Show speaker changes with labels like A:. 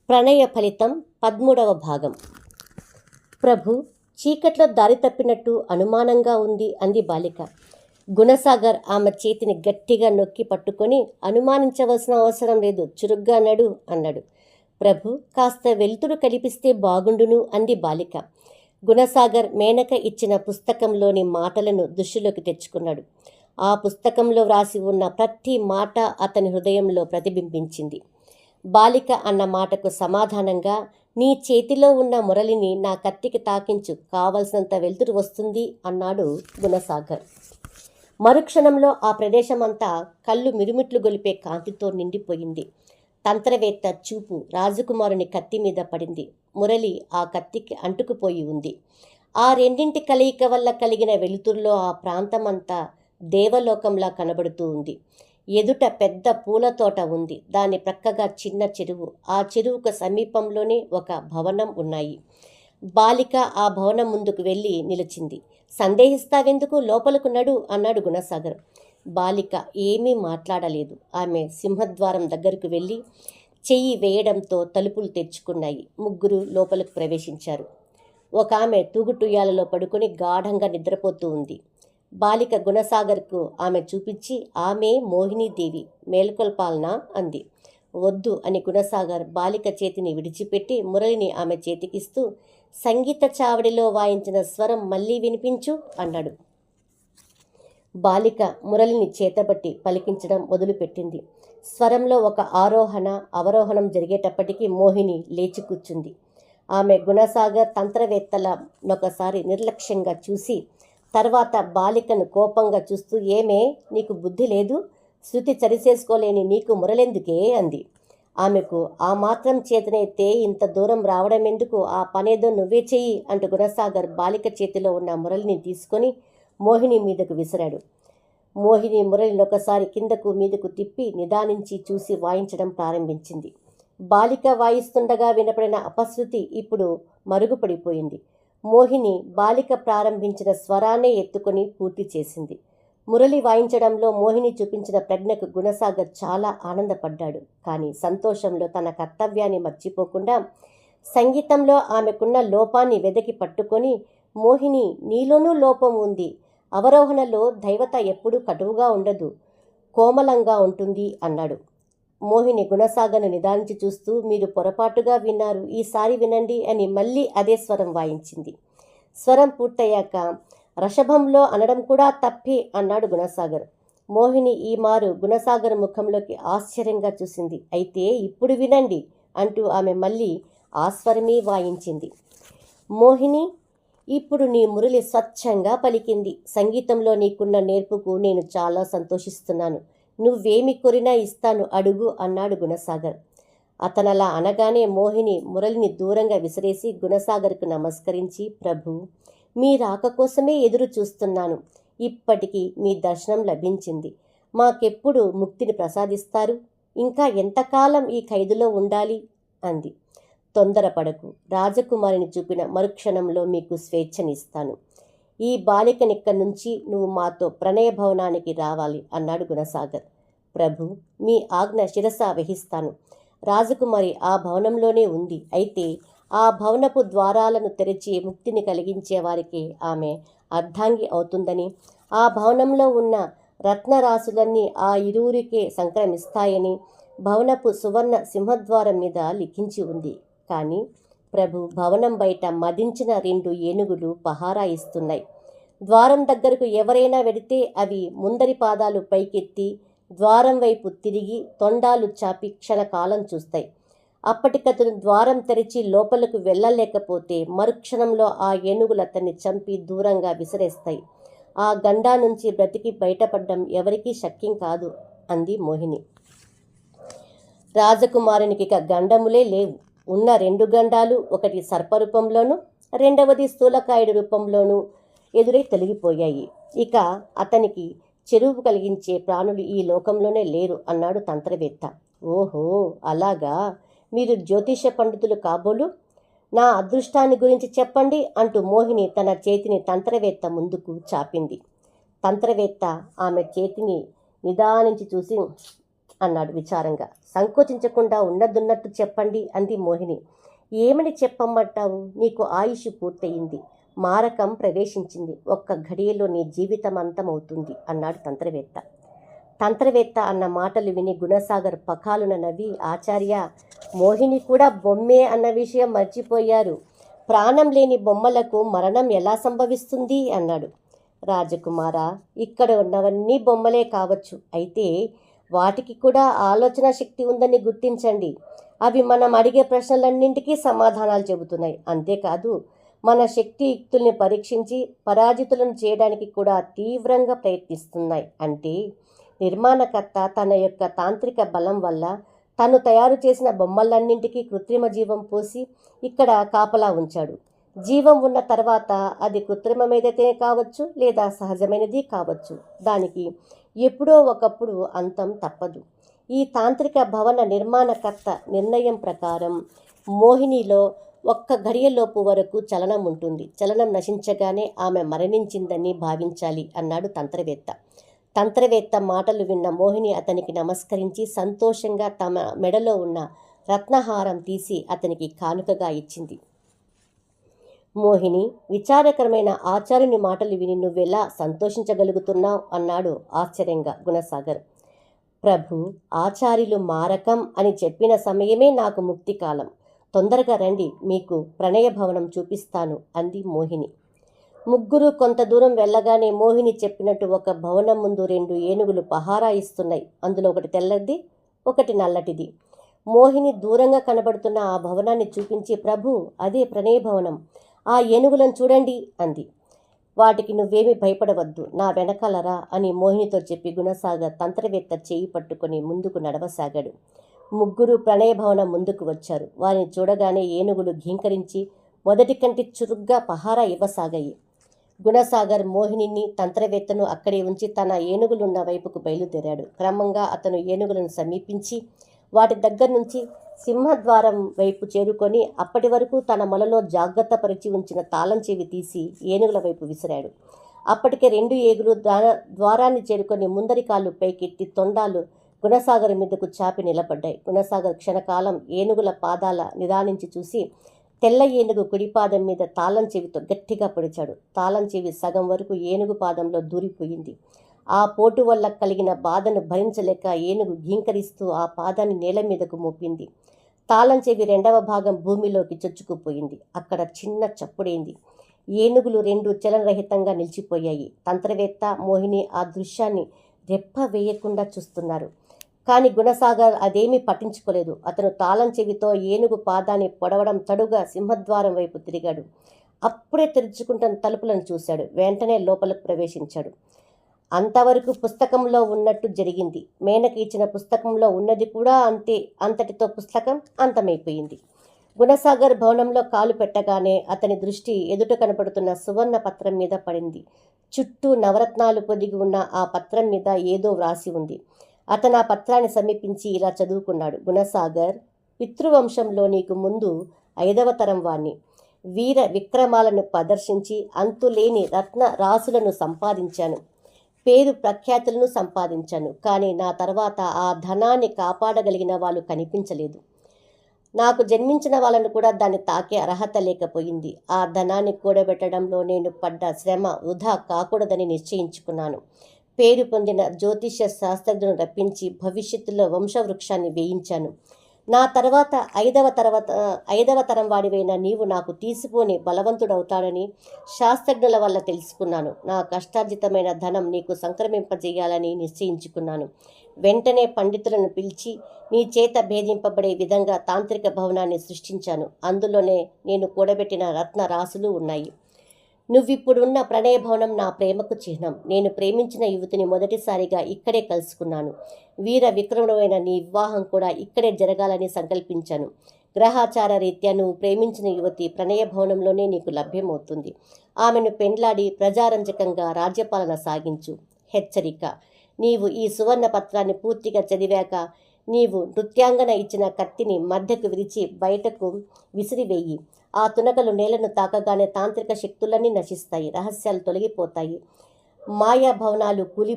A: ప్రణయ ఫలితం 13వ భాగం. ప్రభు, చీకట్లో దారి తప్పినట్టు అనుమానంగా ఉంది అంది బాలిక. గుణసాగర్ ఆమె చేతిని గట్టిగా నొక్కి పట్టుకొని, అనుమానించవలసిన అవసరం లేదు, చురుగ్గా నడు అన్నాడు. ప్రభు, కాస్త వెలుతురు కనిపిస్తే బాగుండును అంది బాలిక. గుణసాగర్ మేనక ఇచ్చిన పుస్తకంలోని మాటలను దృష్టిలోకి తెచ్చుకున్నాడు. ఆ పుస్తకంలో వ్రాసి ఉన్న ప్రతి మాట అతని హృదయంలో ప్రతిబింబించింది. బాలిక అన్న మాటకు సమాధానంగా, నీ చేతిలో ఉన్న మురళిని నా కత్తికి తాకించు, కావలసినంత వెలుతురు వస్తుంది అన్నాడు గుణసాగర్. మరుక్షణంలో ఆ ప్రదేశమంతా కళ్ళు మిరుమిట్లు గొలిపే కాంతితో నిండిపోయింది. తంత్రవేత్త చూపు రాజకుమారుని కత్తి మీద పడింది. మురళి ఆ కత్తికి అంటుకుపోయి ఉంది. ఆ రెండింటి కలయిక వల్ల కలిగిన వెలుతురులో ఆ ప్రాంతమంతా దేవలోకంలా కనబడుతూ ఉంది. ఎదుట పెద్ద పూల తోట ఉంది. దాని ప్రక్కగా చిన్న చెరువు. ఆ చెరువుకు సమీపంలోనే ఒక భవనం ఉన్నాయి. బాలిక ఆ భవనం ముందుకు వెళ్ళి నిలిచింది. సందేహిస్తావెందుకు, లోపలకు నడు అన్నాడు గుణసాగర్. బాలిక ఏమీ మాట్లాడలేదు. ఆమె సింహద్వారం దగ్గరకు వెళ్ళి చెయ్యి వేయడంతో తలుపులు తెరుచుకున్నాయి. ముగ్గురు లోపలకు ప్రవేశించారు. ఒక ఆమె తూగుటుయ్యాలలో పడుకొని గాఢంగా నిద్రపోతూ ఉంది. బాలిక గుణసాగర్కు ఆమె చూపించి, ఆమె మోహినీదేవి, మేల్కొల్పాలనా అంది. వద్దు అని గుణసాగర్ బాలిక చేతిని విడిచిపెట్టి మురళిని ఆమె చేతికిస్తూ, సంగీత చావడిలో వాయించిన స్వరం మళ్ళీ వినిపించు అన్నాడు. బాలిక మురళిని చేతబట్టి పలికించడం మొదలుపెట్టింది. స్వరంలో ఒక ఆరోహణ అవరోహణం జరిగేటప్పటికీ మోహిని లేచి కూర్చుంది. ఆమె గుణసాగర్ తంత్రవేత్తల నొకసారి నిర్లక్ష్యంగా చూసి, తర్వాత బాలికను కోపంగా చూస్తూ, ఏమే, నీకు బుద్ధి లేదు? శృతి సరిచేసుకోలేని నీకు మురళెందుకే అంది. ఆమెకు ఆ మాత్రం చేతనైతే ఇంత దూరం రావడం ఎందుకు? ఆ పనేదో నువ్వే చెయ్యి అంటూ గుణసాగర్ బాలిక చేతిలో ఉన్న మురళిని తీసుకొని మోహిని మీదకు విసిరాడు. మోహిని మురళిని ఒకసారి కిందకు మీదకు తిప్పి నిదానించి చూసి వాయించడం ప్రారంభించింది. బాలిక వాయిస్తుండగా వినపడిన అపశృతి ఇప్పుడు మరుగుపడిపోయింది. మోహిని బాలిక ప్రారంభించిన స్వరాన్నే ఎత్తుకొని పూర్తి చేసింది. మురళి వాయించడంలో మోహిని చూపించిన ప్రజ్ఞకు గుణసాగర్ చాలా ఆనందపడ్డాడు. కానీ సంతోషంలో తన కర్తవ్యాన్ని మర్చిపోకుండా సంగీతంలో ఆమెకున్న లోపాన్ని వెదకి పట్టుకొని, మోహిని, నీలోనూ లోపం ఉంది. అవరోహణలో దైవత ఎప్పుడూ కటువుగా ఉండదు, కోమలంగా ఉంటుంది అన్నాడు. మోహిని గుణసాగర్ను నిదానించి చూస్తూ, మీరు పొరపాటుగా విన్నారు, ఈసారి వినండి అని మళ్ళీ అదే స్వరం వాయించింది. స్వరం పూర్తయ్యాక, ఋషభంలో అనడం కూడా తప్పే అన్నాడు గుణసాగర్. మోహిని ఈ మారు గుణసాగర్ ముఖంలోకి ఆశ్చర్యంగా చూసింది. అయితే ఇప్పుడు వినండి అంటూ ఆమె మళ్ళీ ఆ స్వరమే వాయించింది. మోహిని, ఇప్పుడు నీ మురళి స్వచ్ఛంగా పలికింది. సంగీతంలో నీకున్న నేర్పుకు నేను చాలా సంతోషిస్తున్నాను. నువ్వేమి కోరినా ఇస్తాను, అడుగు అన్నాడు గుణసాగర్. అతనలా అనగానే మోహిని మురళిని దూరంగా విసిరేసి గుణసాగర్కు నమస్కరించి, ప్రభు, మీ రాక కోసమే ఎదురు చూస్తున్నాను. ఇప్పటికీ మీ దర్శనం లభించింది. మాకెప్పుడు ముక్తిని ప్రసాదిస్తారు? ఇంకా ఎంతకాలం ఈ ఖైదులో ఉండాలి అంది. తొందరపడకు, రాజకుమారిని చూపిన మరుక్షణంలో మీకు స్వేచ్ఛనిస్తాను. ఈ బాలికనిక్కడి నుంచి నువ్వు మాతో ప్రణయ భవనానికి రావాలి అన్నాడు గుణసాగర్. ప్రభు, మీ ఆజ్ఞ శిరసా వహిస్తాను. రాజకుమారి ఆ భవనంలోనే ఉంది. అయితే ఆ భవనపు ద్వారాలను తెరిచి ముక్తిని కలిగించే వారికి ఆమె అర్ధాంగి అవుతుందని, ఆ భవనంలో ఉన్న రత్నరాశులన్నీ ఆ ఇరువురికే సంక్రమిస్తాయని భవనపు సువర్ణ సింహద్వారం మీద లిఖించి ఉంది. కానీ ప్రభు, భవనం బయట మదించిన 2 ఏనుగులు పహారా ఇస్తున్నాయి. ద్వారం దగ్గరకు ఎవరైనా వెడితే అవి ముందరి పాదాలు పైకెత్తి ద్వారం వైపు తిరిగి తొండాలు చాపి క్షణకాలం చూస్తాయి. అప్పటికతను ద్వారం తెరిచి లోపలకు వెళ్ళలేకపోతే మరుక్షణంలో ఆ ఏనుగులు అతన్ని చంపి దూరంగా విసిరేస్తాయి. ఆ గండా నుంచి బ్రతికి బయటపడ్డం ఎవరికీ శక్యం కాదు అంది మోహిని. రాజకుమారునికి ఇక గండములే లేవు. ఉన్న 2 గండాలు, ఒకటి సర్పరూపంలోనూ, రెండవది స్థూలకాయుడి రూపంలోనూ ఎదురై తొలగిపోయాయి. ఇక అతనికి చెరువు కలిగించే ప్రాణులు ఈ లోకంలోనే లేరు అన్నాడు తంత్రవేత్త. ఓహో, అలాగా, మీరు జ్యోతిష పండితులు కాబోలు. నా అదృష్టాన్ని గురించి చెప్పండి అంటూ మోహిని తన చేతిని తంత్రవేత్త ముందుకు చాపింది. తంత్రవేత్త ఆమె చేతిని నిదానించి చూసి, అన్నాడు విచారంగా. సంకోచించకుండా ఉన్నదున్నట్టు చెప్పండి అంది మోహిని. ఏమని చెప్పమ్మంటావు? నీకు ఆయుష్ పూర్తయింది, మారకం ప్రవేశించింది, ఒక్క ఘడియలో నీ జీవితం అంతమవుతుంది అన్నాడు తంత్రవేత్త. తంత్రవేత్త అన్న మాటలు విని గుణసాగర్ పకాలున నవ్వి, ఆచార్య, మోహిని కూడా బొమ్మే అన్న విషయం మర్చిపోయారు. ప్రాణం లేని బొమ్మలకు మరణం ఎలా సంభవిస్తుంది అన్నాడు. రాజకుమారా, ఇక్కడ ఉన్నవన్నీ బొమ్మలే కావచ్చు, అయితే వాటికి కూడా ఆలోచన శక్తి ఉందని గుర్తించండి. అవి మనం అడిగే ప్రశ్నలన్నింటికీ సమాధానాలు చెబుతున్నాయి. అంతేకాదు, మన శక్తియుక్తుల్ని పరీక్షించి పరాజితులను చేయడానికి కూడా తీవ్రంగా ప్రయత్నిస్తున్నాయి. అంటే నిర్మాణకర్త తన యొక్క తాంత్రిక బలం వల్ల తను తయారు చేసిన బొమ్మలన్నింటికీ కృత్రిమ జీవం పోసి ఇక్కడ కాపలా ఉంచాడు. జీవం ఉన్న తర్వాత అది కృత్రిమమైనదే కావచ్చు, లేదా సహజమైనది కావచ్చు. దానికి ఎప్పుడో ఒకప్పుడు అంతం తప్పదు. ఈ తాంత్రిక భవన నిర్మాణకర్త నిర్ణయం ప్రకారం మోహినిలో ఒక్క ఘడియలోపు వరకు చలనం ఉంటుంది. చలనం నశించగానే ఆమె మరణించిందని భావించాలి అన్నాడు తంత్రవేత్త. తంత్రవేత్త మాటలు విన్న మోహిని అతనికి నమస్కరించి సంతోషంగా తమ మెడలో ఉన్న రత్నహారం తీసి అతనికి కానుకగా ఇచ్చింది. మోహిని, విచారకరమైన ఆచార్యుని మాటలు విని నువ్వెలా సంతోషించగలుగుతున్నావు అన్నాడు ఆశ్చర్యంగా గుణసాగర్. ప్రభు, ఆచార్యులు మారకం అని చెప్పిన సమయమే నాకు ముక్తికాలం. తొందరగా రండి, మీకు ప్రణయ భవనం చూపిస్తాను అంది మోహిని. ముగ్గురు కొంత దూరం వెళ్ళగానే మోహిని చెప్పినట్టు ఒక భవనం ముందు 2 ఏనుగులు పహారా ఇస్తున్నాయి. అందులో ఒకటి తెల్లది, ఒకటి నల్లటిది. మోహిని దూరంగా కనబడుతున్న ఆ భవనాన్ని చూపించి, ప్రభు, అదే ప్రణయ భవనం, ఆ ఏనుగులను చూడండి అంది. వాటికి నువ్వేమీ భయపడవద్దు, నా వెనకాలరా అని మోహినితో చెప్పి గుణసాగర్ తంత్రవేత్త చేయి పట్టుకొని ముందుకు నడవసాగాడు. ముగ్గురు ప్రణయ భవనం ముందుకు వచ్చారు. వారిని చూడగానే ఏనుగులు ఘీంకరించి మొదటి కంటి చురుగ్గా పహారా ఇవ్వసాగాయి. గుణసాగర్ మోహినిని, తంత్రవేత్తను అక్కడే ఉంచి తన ఏనుగులున్న వైపుకు బయలుదేరాడు. క్రమంగా అతను ఏనుగులను సమీపించి వాటి దగ్గర నుంచి సింహద్వారం వైపు చేరుకొని అప్పటి వరకు తన మొలలో జాగ్రత్త పరిచి ఉంచిన తాళం చెవి తీసి ఏనుగుల వైపు విసిరాడు. అప్పటికే 2 ఏనుగులు ద్వారాన్ని చేరుకొని ముందరి కాళ్ళు పైకెత్తి తొండాలు గుణసాగర్ మీదకు చాపి నిలబడ్డాయి. గుణసాగర్ క్షణకాలం ఏనుగుల పాదాల నిదానించి చూసి తెల్ల ఏనుగు కుడిపాదం మీద తాళం చెవితో గట్టిగా పొడిచాడు. తాళం చెవి సగం వరకు ఏనుగు పాదంలో దూరిపోయింది. ఆ పోటు వల్ల కలిగిన బాధను భరించలేక ఏనుగు ఘీంకరిస్తూ ఆ పాదాన్ని నేల మీదకు మోపింది. తాళం చెవి 2వ భాగం భూమిలోకి చొచ్చుకుపోయింది. అక్కడ చిన్న చప్పుడైంది. ఏనుగులు 2 చలనరహితంగా నిలిచిపోయాయి. తంత్రవేత్త, మోహిని ఆ దృశ్యాన్ని రెప్ప వేయకుండా చూస్తున్నారు. కానీ గుణసాగర్ అదేమీ పట్టించుకోలేదు. అతను తాళం చెవితో ఏనుగు పాదాన్ని పొడవడం తడుగా సింహద్వారం వైపు తిరిగాడు. అప్పుడే తెరుచుకుంటున్న తలుపులను చూశాడు. వెంటనే లోపలకు ప్రవేశించాడు. అంతవరకు పుస్తకంలో ఉన్నట్టు జరిగింది. మేనకి ఇచ్చిన పుస్తకంలో ఉన్నది కూడా అంతే. అంతటితో పుస్తకం అంతమైపోయింది. గుణసాగర్ భవనంలో కాలు పెట్టగానే అతని దృష్టి ఎదుట కనపడుతున్న సువర్ణ పత్రం మీద పడింది. చుట్టూ నవరత్నాలు పొదిగి ఉన్న ఆ పత్రం మీద ఏదో వ్రాసి ఉంది. అతను ఆ పత్రాన్ని సమీపించి ఇలా చదువుకున్నాడు. గుణసాగర్, పితృవంశంలో నీకు ముందు 5వ తరం వాణ్ణి. వీర విక్రమాలను ప్రదర్శించి అంతులేని రత్న రాసులను సంపాదించాను. పేరు ప్రఖ్యాతులను సంపాదించాను. కానీ నా తర్వాత ఆ ధనాన్ని కాపాడగలిగిన వాళ్ళు కనిపించలేదు. నాకు జన్మించిన వాళ్ళను కూడా దాన్ని తాకే అర్హత లేకపోయింది. ఆ ధనాన్ని కూడబెట్టడంలో నేను పడ్డ శ్రమ వృధా కాకూడదని నిశ్చయించుకున్నాను. పేరు పొందిన జ్యోతిష్య శాస్త్రజ్ఞులను రప్పించి భవిష్యత్తులో వంశవృక్షాన్ని వేయించాను. నా తర్వాత 5వ తరం వాడివైన నీవు నాకు తీసిపోని బలవంతుడవుతాడని శాస్త్రజ్ఞుల వల్ల తెలుసుకున్నాను. నా కష్టార్జితమైన ధనం నీకు సంక్రమింపజేయాలని నిశ్చయించుకున్నాను. వెంటనే పండితులను పిలిచి నీ చేత భేదింపబడే విధంగా తాంత్రిక భవనాన్ని సృష్టించాను. అందులోనే నేను కూడబెట్టిన రత్న రాసులు ఉన్నాయి. నువ్విప్పుడున్న ప్రణయ భవనం నా ప్రేమకు చిహ్నం. నేను ప్రేమించిన యువతిని మొదటిసారిగా ఇక్కడే కలుసుకున్నాను. వీర విక్రముడైన నీ వివాహం కూడా ఇక్కడే జరగాలని సంకల్పించాను. గ్రహాచార రీత్యా నువ్వు ప్రేమించిన యువతి ప్రణయ భవనంలోనే నీకు లభ్యమవుతుంది. ఆమెను పెండ్లాడి ప్రజారంజకంగా రాజ్యపాలన సాగించు. హెచ్చరిక: నీవు ఈ సువర్ణ పత్రాన్ని పూర్తిగా చదివాక నీవు నృత్యాంగన ఇచ్చిన కత్తిని మధ్యకు విరిచి బయటకు విసిరివేయి. ఆ తునకలు నేలను తాకగానే తాంత్రిక శక్తులన్నీ నశిస్తాయి, రహస్యాలు తొలగిపోతాయి, మాయా భవనాలు కూలి